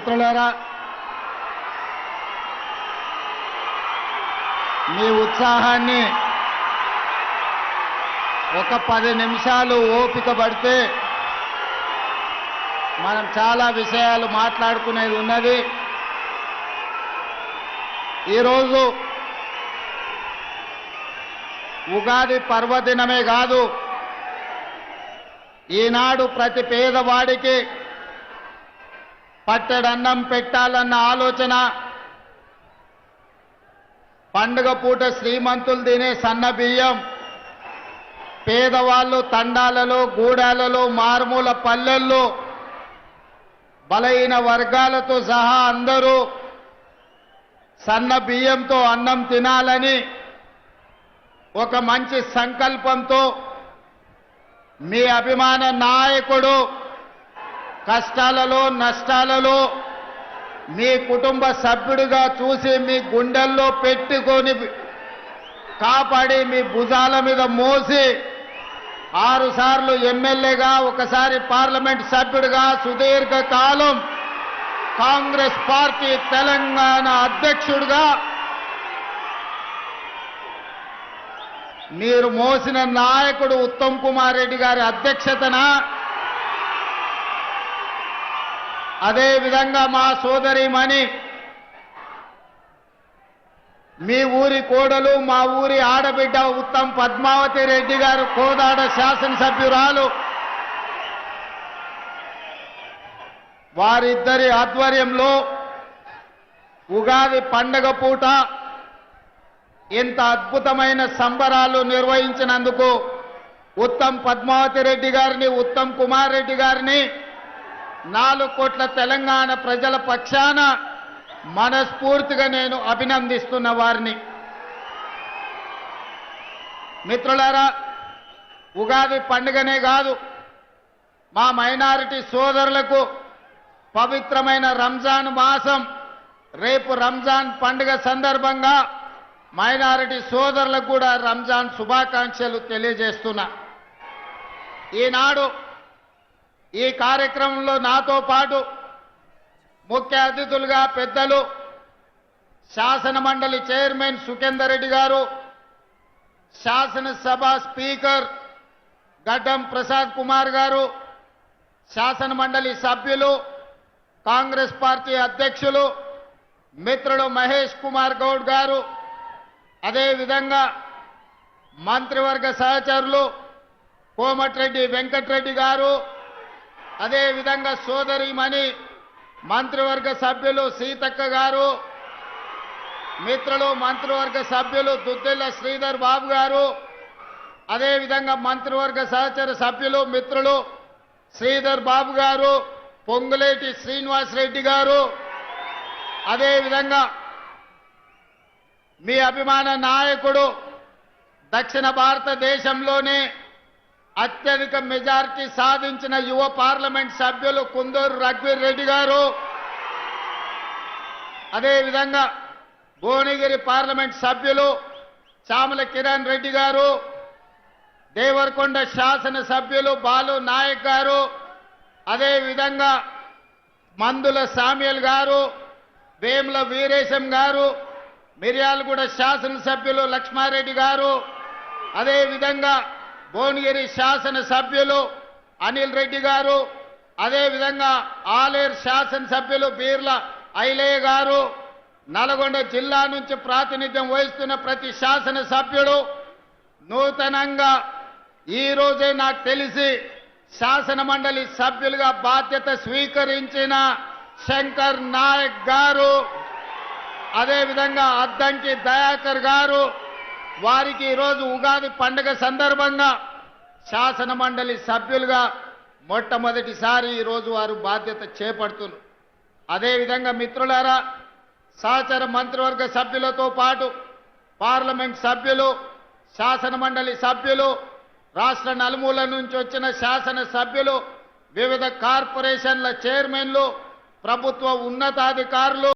మిత్రులారా, మీ ఉత్సాహాన్ని ఒక 10 నిమిషాలు ఓపిక పడితే మనం చాలా విషయాలు మాట్లాడుకునేది ఉన్నది. ఈరోజు ఉగాది పర్వదినమే కాదు, ఈనాడు ప్రతి పేదవాడికి పట్టెడన్నం పెట్టాలన్న ఆలోచన, పండుగ పూట శ్రీమంతులు తినే సన్న బియ్యం, పేదవాళ్ళు తండాలలో, గూడాలలో, మారుమూల పల్లెల్లో బలహీన వర్గాలతో సహా అందరూ సన్న బియ్యంతో అన్నం తినాలని ఒక మంచి సంకల్పంతో మీ అభిమాన నాయకుడు కష్టాలలో, నష్టాలలో మీ కుటుంబ సభ్యుడిగా చూసి మీ గుండెల్లో పెట్టుకొని కాపాడి మీ భుజాల మీద మోసి 6 సార్లు ఎమ్మెల్యేగా, ఒకసారి పార్లమెంట్ సభ్యుడిగా, సుదీర్ఘ కాలం కాంగ్రెస్ పార్టీ తెలంగాణ అధ్యక్షుడిగా మీరు మోసిన నాయకుడు ఉత్తమ్ కుమార్ రెడ్డి గారి అధ్యక్షతన, అదే విధంగా మా సోదరిమణి, మీ ఊరి కోడలు, మా ఊరి ఆడబిడ్డ ఉత్తమ్ పద్మావతి రెడ్డి గారు, కోదాడ శాసనసభ్యురాలు, వారిద్దరి ఆధ్వర్యంలో ఉగాది పండగ పూట ఇంత అద్భుతమైన సంబరాలు నిర్వహించినందుకు ఉత్తమ్ పద్మావతి రెడ్డి గారిని, ఉత్తమ్ కుమార్ రెడ్డి గారిని 4 కోట్ల తెలంగాణ ప్రజల పక్షాన మనస్ఫూర్తిగా నేను అభినందిస్తున్న వారిని. మిత్రులారా, ఉగాది పండుగనే కాదు, మా మైనారిటీ సోదరులకు పవిత్రమైన రంజాన్ మాసం, రేపు రంజాన్ పండుగ సందర్భంగా మైనారిటీ సోదరులకు కూడా రంజాన్ శుభాకాంక్షలు తెలియజేస్తున్నా. ఈనాడు ఈ కార్యక్రమంలో నాతో పాటు ముఖ్య అతిథులుగా పెద్దలు శాసన మండలి చైర్మన్ సుఖేందర్ రెడ్డి గారు, శాసనసభ స్పీకర్ గడ్డం ప్రసాద్ కుమార్ గారు, శాసన మండలి సభ్యులు, కాంగ్రెస్ పార్టీ అధ్యక్షులు మిత్రుడు మహేష్ కుమార్ గౌడ్ గారు, అదేవిధంగా మంత్రివర్గ సహచరులు కోమటిరెడ్డి వెంకటరెడ్డి గారు, అదేవిధంగా సోదరిమణి మంత్రివర్గ సభ్యులు సీతక్క గారు, మిత్రులు మంత్రివర్గ సభ్యులు దుద్దిల్ల శ్రీధర్ బాబు గారు, అదేవిధంగా మంత్రివర్గ సహచర సభ్యులు మిత్రులు శ్రీధర్ బాబు గారు, పొంగులేటి శ్రీనివాస్ రెడ్డి గారు, అదేవిధంగా మీ అభిమాన నాయకుడు దక్షిణ భారతదేశంలోనే అత్యధిక మెజారిటీ సాధించిన యువ పార్లమెంట్ సభ్యులు కుందూరు రఘువీర్ రెడ్డి గారు, అదేవిధంగా భువనగిరి పార్లమెంట్ సభ్యులు చామల కిరణ్ రెడ్డి గారు, దేవరకొండ శాసన సభ్యులు బాలు నాయక్ గారు, అదేవిధంగా మందుల సామ్యుల్ గారు, వేముల వీరేశం గారు, మిర్యాలగూడ శాసనసభ్యులు లక్ష్మారెడ్డి గారు, అదేవిధంగా భువనగిరి శాసన సభ్యులు అనిల్ రెడ్డి గారు, అదేవిధంగా ఆలేరు శాసనసభ్యులు బీర్ల ఐలయ్య గారు, నల్గొండ జిల్లా నుంచి ప్రాతినిధ్యం వహిస్తున్న ప్రతి శాసన సభ్యుడు, నూతనంగా ఈ రోజే నాకు తెలిసి శాసన మండలి సభ్యులుగా బాధ్యత స్వీకరించిన శంకర్ నాయక్ గారు, అదేవిధంగా అద్దంకి దయాకర్ గారు, వారికి ఈరోజు ఉగాది పండుగ సందర్భంగా శాసన మండలి సభ్యులుగా మొట్టమొదటిసారి ఈరోజు వారు బాధ్యత చేపడుతున్నారు. అదేవిధంగా మిత్రులారా, సహచర మంత్రివర్గ సభ్యులతో పాటు పార్లమెంట్ సభ్యులు, శాసన మండలి సభ్యులు, రాష్ట్ర నలుమూల నుంచి వచ్చిన శాసన సభ్యులు, వివిధ కార్పొరేషన్ల చైర్మన్లు, ప్రభుత్వ ఉన్నతాధికారులు,